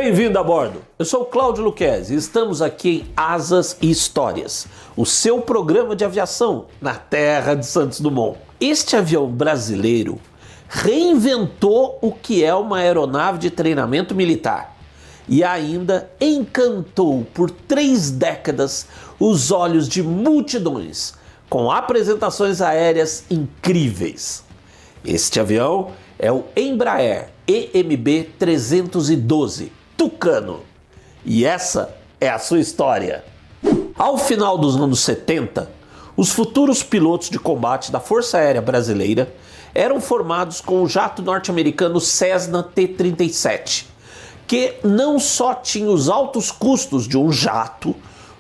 Bem-vindo a bordo. Eu sou o Cláudio Luquezzi e estamos aqui em Asas e Histórias, o seu programa de aviação na terra de Santos Dumont. Este avião brasileiro reinventou o que é uma aeronave de treinamento militar e ainda encantou por 3 décadas os olhos de multidões com apresentações aéreas incríveis. Este avião é o Embraer EMB 312 Tucano. E essa é a sua história. Ao final dos anos 70, os futuros pilotos de combate da Força Aérea Brasileira eram formados com o jato norte-americano Cessna T-37, que não só tinha os altos custos de um jato,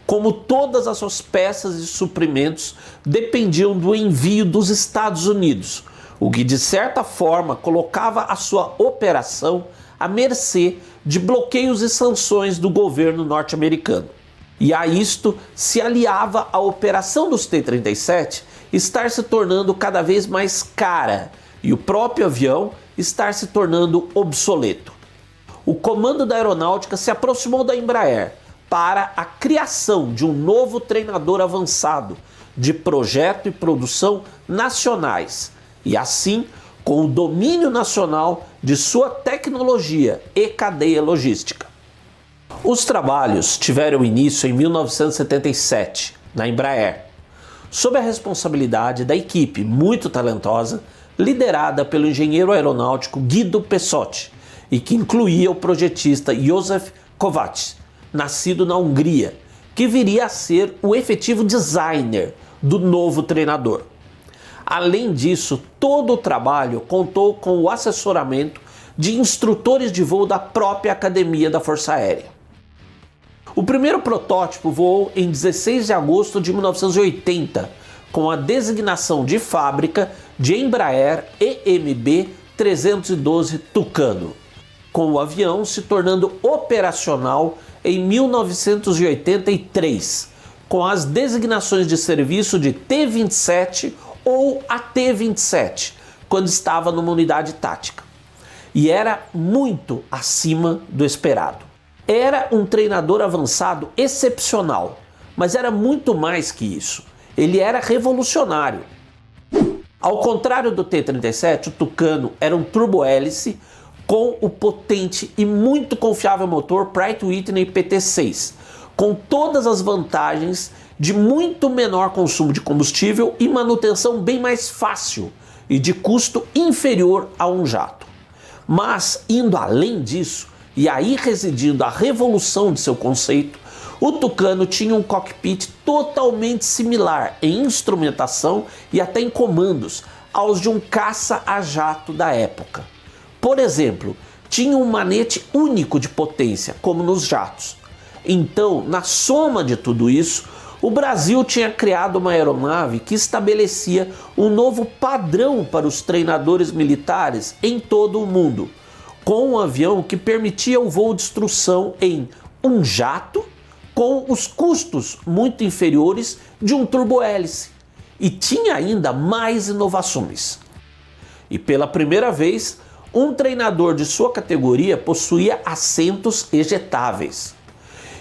como todas as suas peças e suprimentos dependiam do envio dos Estados Unidos, o que de certa forma colocava a sua operação à mercê de bloqueios e sanções do governo norte-americano. E a isto se aliava a operação dos T-37 estar se tornando cada vez mais cara e o próprio avião estar se tornando obsoleto. O comando da aeronáutica se aproximou da Embraer para a criação de um novo treinador avançado de projeto e produção nacionais e assim com o domínio nacional de sua tecnologia e cadeia logística. Os trabalhos tiveram início em 1977, na Embraer, sob a responsabilidade da equipe muito talentosa, liderada pelo engenheiro aeronáutico Guido Pessotti, e que incluía o projetista József Kovács, nascido na Hungria, que viria a ser o efetivo designer do novo treinador. Além disso, todo o trabalho contou com o assessoramento de instrutores de voo da própria Academia da Força Aérea. O primeiro protótipo voou em 16 de agosto de 1980, com a designação de fábrica de Embraer EMB 312 Tucano, com o avião se tornando operacional em 1983, com as designações de serviço de T-27 ou a T-27, quando estava numa unidade tática. E era muito acima do esperado. Era um treinador avançado excepcional, mas era muito mais que isso. Ele era revolucionário. Ao contrário do T-37, o Tucano era um turbo-hélice com o potente e muito confiável motor Pratt & Whitney PT6, com todas as vantagens de muito menor consumo de combustível e manutenção bem mais fácil e de custo inferior a um jato. Mas, indo além disso, e aí residindo a revolução de seu conceito, o Tucano tinha um cockpit totalmente similar em instrumentação e até em comandos aos de um caça a jato da época. Por exemplo, tinha um manete único de potência, como nos jatos. Então, na soma de tudo isso, o Brasil tinha criado uma aeronave que estabelecia um novo padrão para os treinadores militares em todo o mundo, com um avião que permitia o voo de instrução em um jato com os custos muito inferiores de um turbo-hélice. E tinha ainda mais inovações. E pela primeira vez, um treinador de sua categoria possuía assentos ejetáveis.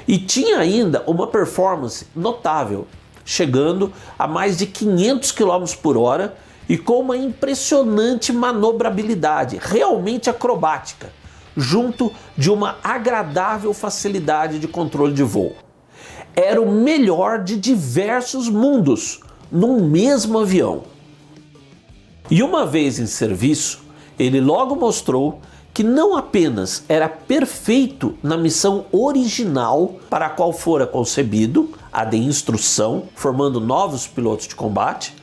E tinha ainda uma performance notável, chegando a mais de 500 km por hora e com uma impressionante manobrabilidade, realmente acrobática, junto de uma agradável facilidade de controle de voo. Era o melhor de diversos mundos, num mesmo avião. E uma vez em serviço, ele logo mostrou que não apenas era perfeito na missão original para a qual fora concebido, a de instrução, formando novos pilotos de combate,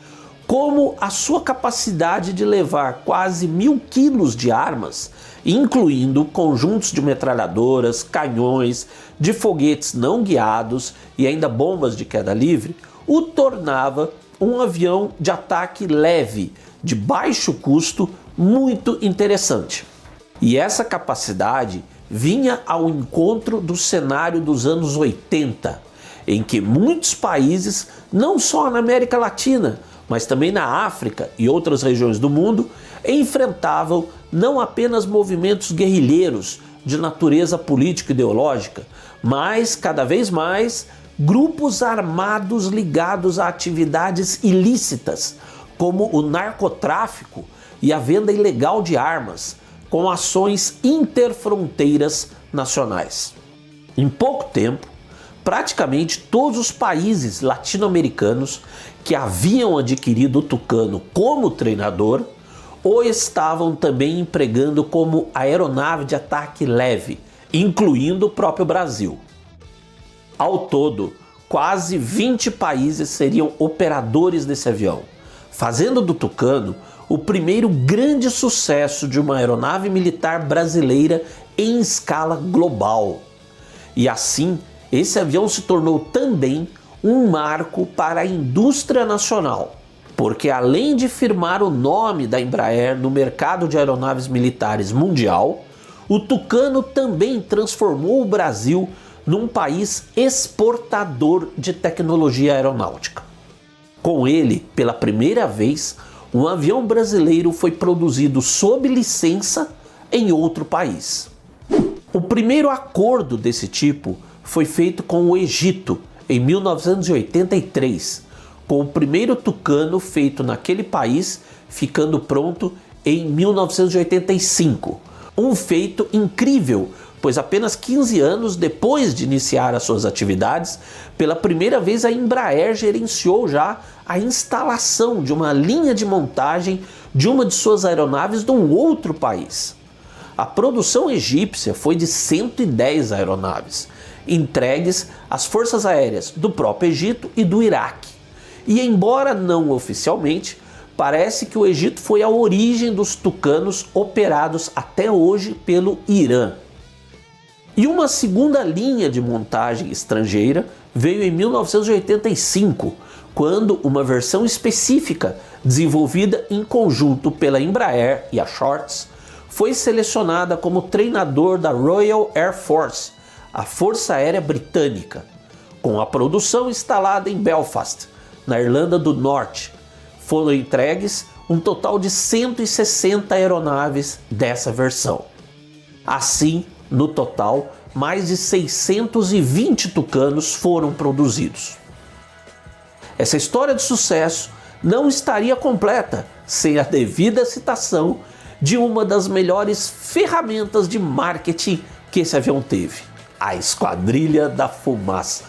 como a sua capacidade de levar quase 1000 quilos de armas, incluindo conjuntos de metralhadoras, canhões, de foguetes não guiados e ainda bombas de queda livre, o tornava um avião de ataque leve, de baixo custo, muito interessante. E essa capacidade vinha ao encontro do cenário dos anos 80, em que muitos países, não só na América Latina, mas também na África e outras regiões do mundo, enfrentavam não apenas movimentos guerrilheiros de natureza político-ideológica, mas cada vez mais grupos armados ligados a atividades ilícitas, como o narcotráfico e a venda ilegal de armas, com ações interfronteiras nacionais. Em pouco tempo, praticamente todos os países latino-americanos que haviam adquirido o Tucano como treinador o estavam também empregando como aeronave de ataque leve, incluindo o próprio Brasil. Ao todo, quase 20 países seriam operadores desse avião, fazendo do Tucano o primeiro grande sucesso de uma aeronave militar brasileira em escala global. E assim, esse avião se tornou também um marco para a indústria nacional, porque além de firmar o nome da Embraer no mercado de aeronaves militares mundial, o Tucano também transformou o Brasil num país exportador de tecnologia aeronáutica. Com ele, pela primeira vez, um avião brasileiro foi produzido sob licença em outro país. O primeiro acordo desse tipo foi feito com o Egito em 1983, com o primeiro Tucano feito naquele país ficando pronto em 1985. Um feito incrível, pois apenas 15 anos depois de iniciar as suas atividades, pela primeira vez a Embraer gerenciou já a instalação de uma linha de montagem de uma de suas aeronaves de um outro país. A produção egípcia foi de 110 aeronaves, entregues às forças aéreas do próprio Egito e do Iraque. E embora não oficialmente, parece que o Egito foi a origem dos Tucanos operados até hoje pelo Irã. E uma segunda linha de montagem estrangeira veio em 1985, quando uma versão específica, desenvolvida em conjunto pela Embraer e a Shorts, foi selecionada como treinador da Royal Air Force, a Força Aérea Britânica, com a produção instalada em Belfast, na Irlanda do Norte. Foram entregues um total de 160 aeronaves dessa versão. Assim, no total, mais de 620 Tucanos foram produzidos. Essa história de sucesso não estaria completa sem a devida citação de uma das melhores ferramentas de marketing que esse avião teve: a Esquadrilha da Fumaça.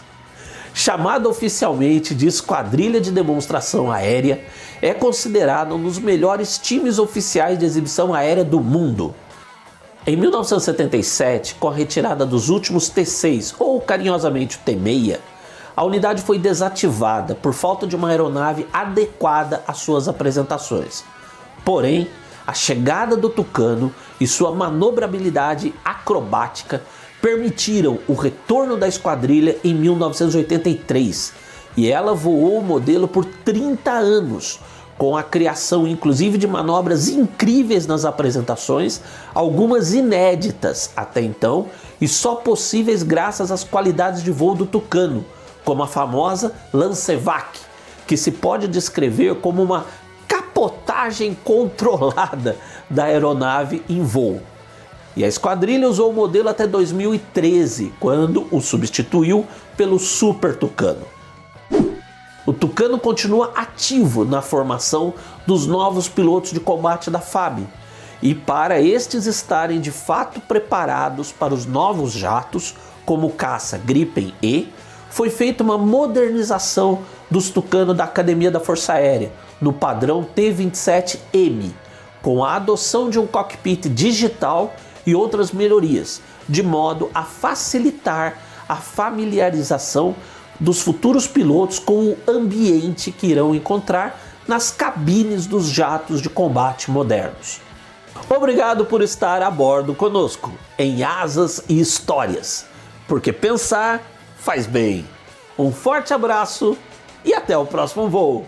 Chamada oficialmente de Esquadrilha de Demonstração Aérea, é considerado um dos melhores times oficiais de exibição aérea do mundo. Em 1977, com a retirada dos últimos T-6, ou carinhosamente o T-6, a unidade foi desativada por falta de uma aeronave adequada às suas apresentações. Porém, a chegada do Tucano e sua manobrabilidade acrobática permitiram o retorno da esquadrilha em 1983, e ela voou o modelo por 30 anos, com a criação inclusive de manobras incríveis nas apresentações, algumas inéditas até então e só possíveis graças às qualidades de voo do Tucano, como a famosa Lancevac, que se pode descrever como uma capotagem controlada da aeronave em voo. E a esquadrilha usou o modelo até 2013, quando o substituiu pelo Super Tucano. O Tucano continua ativo na formação dos novos pilotos de combate da FAB, e para estes estarem de fato preparados para os novos jatos, como o caça Gripen E, foi feita uma modernização dos Tucano da Academia da Força Aérea, no padrão T-27M, com a adoção de um cockpit digital e outras melhorias, de modo a facilitar a familiarização dos futuros pilotos com o ambiente que irão encontrar nas cabines dos jatos de combate modernos. Obrigado por estar a bordo conosco em Asas e Histórias, porque pensar faz bem. Um forte abraço e até o próximo voo!